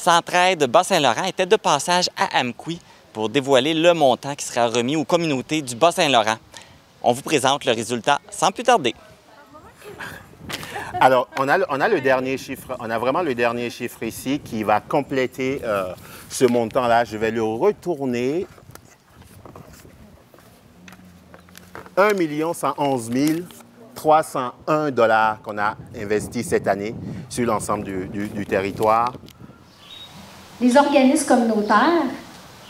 Centraide Bas-Saint-Laurent était de passage à Amqui pour dévoiler le montant qui sera remis aux communautés du Bas-Saint-Laurent. On vous présente le résultat sans plus tarder. Alors, on a le dernier chiffre, on a vraiment le dernier chiffre ici qui va compléter ce montant-là. Je vais le retourner. 1 111 301 $ qu'on a investi cette année sur l'ensemble du territoire. Les organismes communautaires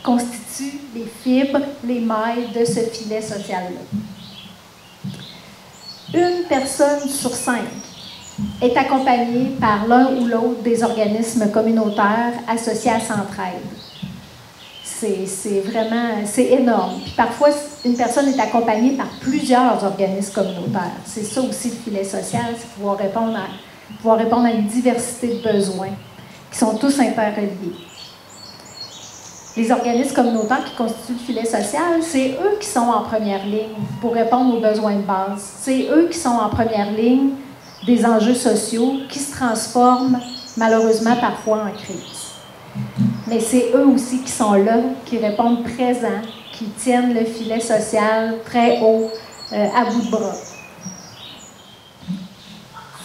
constituent les fibres, les mailles de ce filet social-là. Une personne sur 5 est accompagnée par l'un ou l'autre des organismes communautaires associés à Centraide. C'est énorme. Puis parfois, une personne est accompagnée par plusieurs organismes communautaires. C'est ça aussi le filet social, c'est pouvoir répondre à une diversité de besoins qui sont tous interreliés. Les organismes communautaires qui constituent le filet social, c'est eux qui sont en première ligne pour répondre aux besoins de base. C'est eux qui sont en première ligne des enjeux sociaux qui se transforment malheureusement parfois en crise. Mais c'est eux aussi qui sont là, qui répondent présents, qui tiennent le filet social très haut, à bout de bras.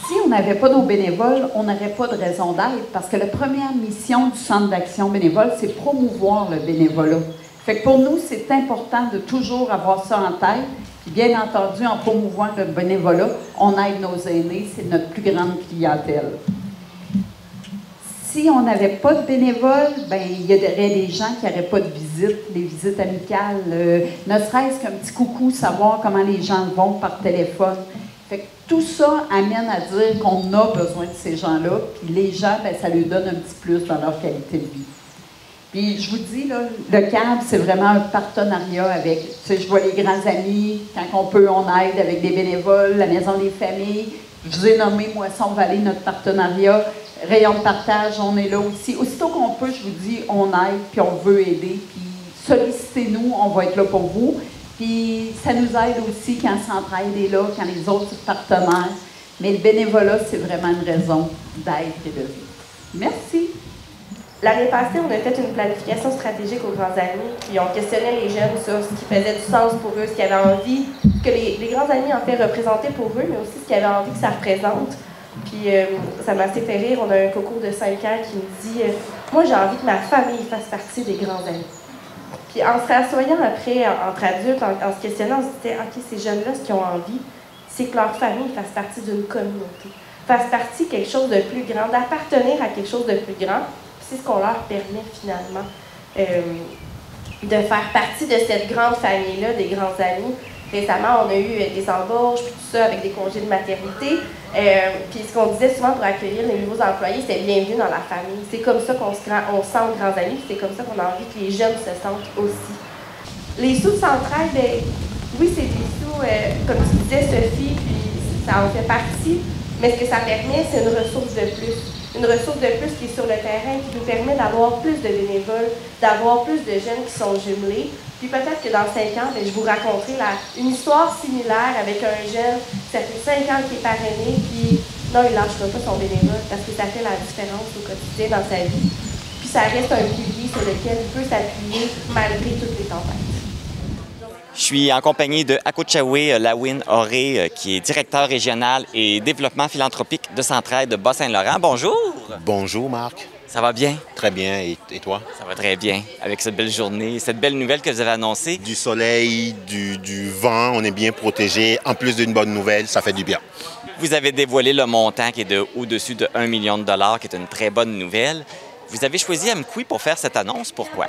Si on n'avait pas nos bénévoles, on n'aurait pas de raison d'être, parce que la première mission du Centre d'action bénévole, c'est promouvoir le bénévolat. Fait que pour nous, c'est important de toujours avoir ça en tête. Puis bien entendu, en promouvant le bénévolat, on aide nos aînés, c'est notre plus grande clientèle. Si on n'avait pas de bénévoles, ben il y aurait des gens qui n'auraient pas de visite, les visites amicales, ne serait-ce qu'un petit coucou, savoir comment les gens vont par téléphone. Fait que tout ça amène à dire qu'on a besoin de ces gens-là, puis les gens, ben, ça leur donne un petit plus dans leur qualité de vie. Puis je vous dis, là, le CAB, c'est vraiment un partenariat avec, tu sais, je vois les grands amis, quand on peut, on aide avec des bénévoles, la Maison des familles. Je vous ai nommé Moisson Vallée, notre partenariat. Rayon de partage, on est là aussi. Aussitôt qu'on peut, je vous dis, on aide, puis on veut aider, puis sollicitez-nous, on va être là pour vous. Puis ça nous aide aussi quand Centraide est là, quand les autres partenaires. Mais le bénévolat, c'est vraiment une raison d'être et de vivre. Merci. L'année passée, on a fait une planification stratégique aux grands amis, puis on questionnait les jeunes sur ce qui faisait du sens pour eux, ce qu'ils avaient envie, que les grands amis en fait représentaient pour eux, mais aussi ce qu'ils avaient envie que ça représente. Puis ça m'a assez fait rire. On a un coco de 5 ans qui me dit moi, j'ai envie que ma famille fasse partie des grands amis. Puis en se rassoyant après, entre adultes, en se questionnant, on se disait OK, ces jeunes-là, ce qu'ils ont envie, c'est que leur famille fasse partie d'une communauté, fasse partie de quelque chose de plus grand, d'appartenir à quelque chose de plus grand. Puis c'est ce qu'on leur permet finalement de faire partie de cette grande famille-là, des grands amis. Récemment, on a eu des embauches, puis tout ça, avec des congés de maternité. Puis ce qu'on disait souvent pour accueillir les nouveaux employés, c'est bienvenue dans la famille. C'est comme ça qu'on se sent grands amis, puis c'est comme ça qu'on a envie que les jeunes se sentent aussi. Les sous de Centraide, ben, oui, c'est des sous, comme tu disais, Sophie, puis ça en fait partie, mais ce que ça permet, c'est une ressource de plus. Une ressource de plus qui est sur le terrain, qui nous permet d'avoir plus de bénévoles, d'avoir plus de jeunes qui sont jumelés. Puis peut-être que dans 5 ans, je vous raconterai une histoire similaire avec un jeune, ça fait 5 ans qu'il est parrainé, puis non, il ne lâchera pas son bénévole parce que ça fait la différence au quotidien dans sa vie. Puis ça reste un pilier sur lequel il peut s'appuyer malgré toutes les tempêtes. Je suis en compagnie de Akotchawe Lawin Oré, qui est directeur régional et développement philanthropique de Centraide de Bas-Saint-Laurent. Bonjour! Bonjour, Marc. Ça va bien? Très bien. Et toi? Ça va très bien. Avec cette belle journée, cette belle nouvelle que vous avez annoncée. Du soleil, du vent, on est bien protégé. En plus d'une bonne nouvelle, ça fait du bien. Vous avez dévoilé le montant qui est au-dessus de 1 million de dollars, qui est une très bonne nouvelle. Vous avez choisi Amqui pour faire cette annonce. Pourquoi?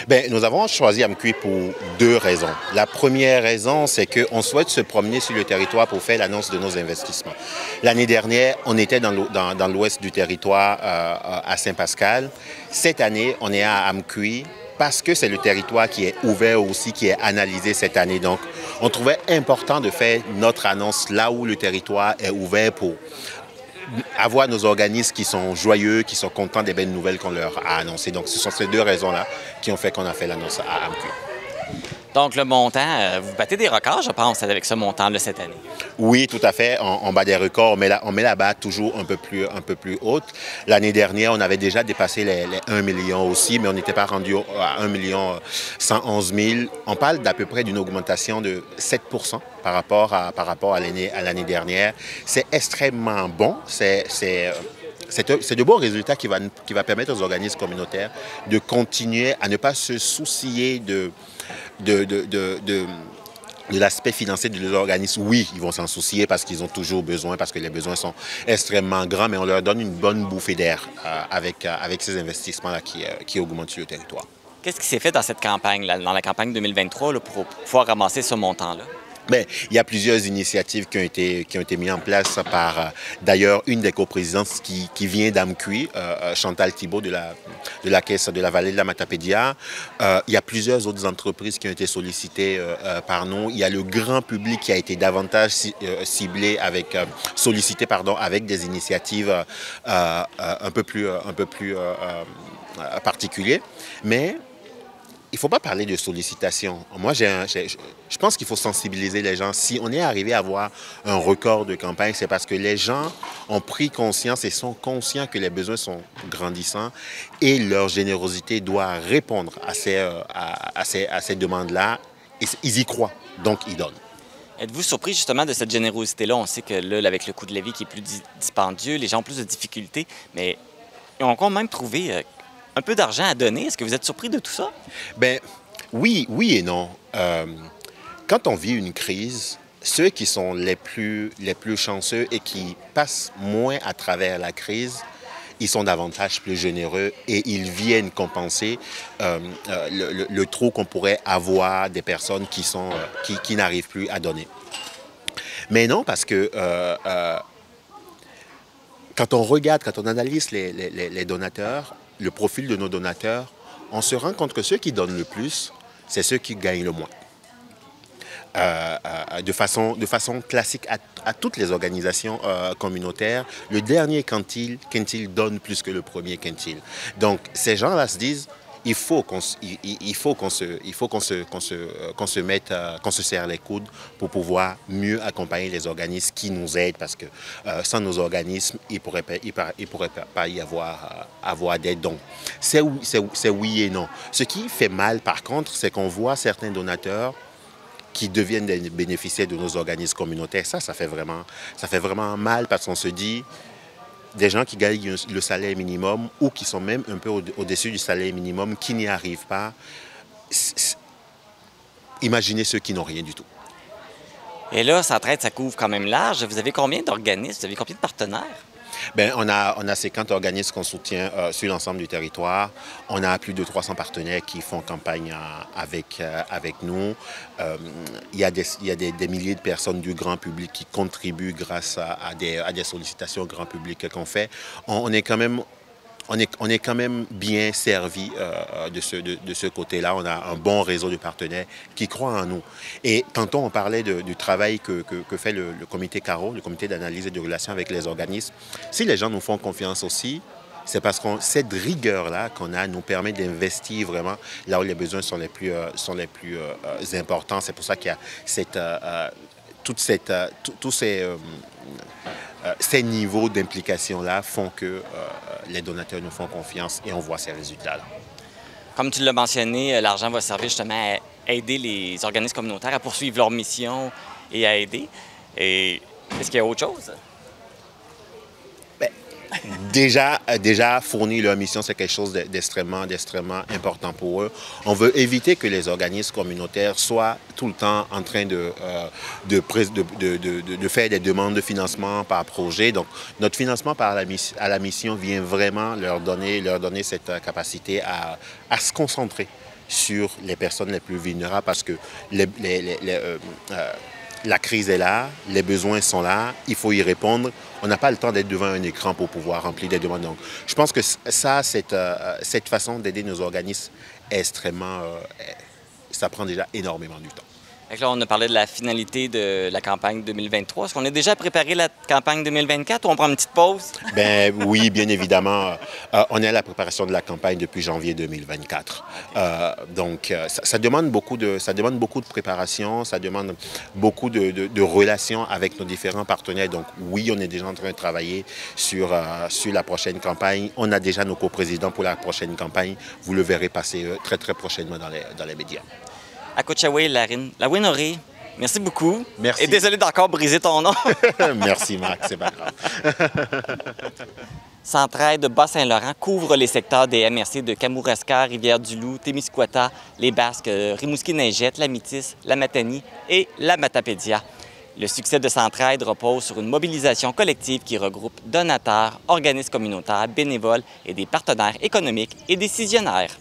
Bien, nous avons choisi Amqui pour 2 raisons. La première raison, c'est qu'on souhaite se promener sur le territoire pour faire l'annonce de nos investissements. L'année dernière, on était dans l'ouest du territoire, à Saint-Pascal. Cette année, on est à Amqui parce que c'est le territoire qui est ouvert aussi, qui est analysé cette année. Donc, on trouvait important de faire notre annonce là où le territoire est ouvert pour avoir nos organismes qui sont joyeux, qui sont contents des belles nouvelles qu'on leur a annoncées. Donc, ce sont ces 2 raisons-là qui ont fait qu'on a fait l'annonce à Amqui. Donc, le montant, vous battez des records, je pense, avec ce montant-là cette année. Oui, tout à fait. On bat des records. On met la barre toujours un peu plus haute. L'année dernière, on avait déjà dépassé les 1 million aussi, mais on n'était pas rendu à 1 million 111 000. On parle d'à peu près d'une augmentation de 7 par rapport à l'année dernière. C'est extrêmement bon. C'est de bons résultats qui va permettre aux organismes communautaires de continuer à ne pas se soucier de l'aspect financier de l'organisme. Oui, ils vont s'en soucier parce qu'ils ont toujours besoin, parce que les besoins sont extrêmement grands, mais on leur donne une bonne bouffée d'air avec ces investissements-là qui augmentent sur le territoire. Qu'est-ce qui s'est fait dans cette campagne, là, dans la campagne 2023, là, pour pouvoir ramasser ce montant-là? Bien, il y a plusieurs initiatives qui ont été mises en place par, d'ailleurs, une des coprésidences qui vient d'Amqui, Chantal Thibault de la Caisse de la Vallée de la Matapédia. Il y a plusieurs autres entreprises qui ont été sollicitées par nous. Il y a le grand public qui a été davantage ciblé sollicité avec des initiatives un peu plus particulières. Mais il ne faut pas parler de sollicitation. Moi, je pense qu'il faut sensibiliser les gens. Si on est arrivé à avoir un record de campagne, c'est parce que les gens ont pris conscience et sont conscients que les besoins sont grandissants et leur générosité doit répondre à ces demandes-là. Et ils y croient, donc ils donnent. Êtes-vous surpris justement de cette générosité-là? On sait que là, avec le coût de la vie qui est plus dispendieux, les gens ont plus de difficultés, mais ils ont quand même trouvé un peu d'argent à donner. Est-ce que vous êtes surpris de tout ça? Bien, oui et non. Quand on vit une crise, ceux qui sont les plus chanceux et qui passent moins à travers la crise, ils sont davantage plus généreux et ils viennent compenser le trou qu'on pourrait avoir des personnes qui n'arrivent plus à donner. Mais non, parce que quand on analyse les donateurs, le profil de nos donateurs, on se rend compte que ceux qui donnent le plus, c'est ceux qui gagnent le moins. De façon classique à toutes les organisations communautaires, le dernier quintile donne plus que le premier quintile. Donc ces gens-là se disent, il faut qu'on se serre les coudes pour pouvoir mieux accompagner les organismes qui nous aident, parce que sans nos organismes, il pourrait pas y avoir d'aide. Donc c'est oui et non. Ce qui fait mal par contre, c'est qu'on voit certains donateurs qui deviennent des bénéficiaires de nos organismes communautaires. Ça fait vraiment mal, parce qu'on se dit, des gens qui gagnent le salaire minimum ou qui sont même un peu au-dessus du salaire minimum, qui n'y arrivent pas. Imaginez ceux qui n'ont rien du tout. Et là, Centraide, ça couvre quand même large. Vous avez combien d'organismes? Vous avez combien de partenaires? Bien, on a 50 organismes qu'on soutient sur l'ensemble du territoire. On a plus de 300 partenaires qui font campagne avec nous. Il y a des milliers de personnes du grand public qui contribuent grâce à des sollicitations grand public qu'on fait. On est quand même bien servi de ce côté-là. On a un bon réseau de partenaires qui croient en nous. Et tantôt, on parlait du travail que fait le comité CARO, le comité d'analyse et de relations avec les organismes. Si les gens nous font confiance aussi, c'est parce que cette rigueur-là qu'on a nous permet d'investir vraiment là où les besoins sont les plus importants. C'est pour ça qu'il y a ces niveaux d'implication-là font que les donateurs nous font confiance et on voit ces résultats-là. Comme tu l'as mentionné, l'argent va servir justement à aider les organismes communautaires à poursuivre leur mission et à aider. Et est-ce qu'il y a autre chose? Déjà, fournir leur mission, c'est quelque chose d'extrêmement important pour eux. On veut éviter que les organismes communautaires soient tout le temps en train de faire des demandes de financement par projet. Donc, notre financement à la mission vient vraiment leur donner cette capacité à se concentrer sur les personnes les plus vulnérables, parce que la crise est là, les besoins sont là, il faut y répondre. On n'a pas le temps d'être devant un écran pour pouvoir remplir des demandes. Donc, je pense que cette façon d'aider nos organismes est ça prend déjà énormément du temps. Fait que là, on a parlé de la finalité de la campagne 2023. Est-ce qu'on a déjà préparé la campagne 2024 ou on prend une petite pause? Ben oui, bien évidemment. On est à la préparation de la campagne depuis janvier 2024. Donc, ça demande beaucoup de préparation, ça demande beaucoup de relations avec nos différents partenaires. Donc, oui, on est déjà en train de travailler sur la prochaine campagne. On a déjà nos coprésidents pour la prochaine campagne. Vous le verrez passer très, très prochainement dans les médias. Akotshaway Lawin-Oré, merci beaucoup. Merci. Et désolé d'encore briser ton nom. Merci, Marc, c'est pas grave. Centraide Bas-Saint-Laurent couvre les secteurs des MRC de Kamouraska, Rivière-du-Loup, Témiscouata, les Basques, Rimouski-Neigette, la Métis, la Matanie et la Matapédia. Le succès de Centraide repose sur une mobilisation collective qui regroupe donateurs, organismes communautaires, bénévoles et des partenaires économiques et décisionnaires.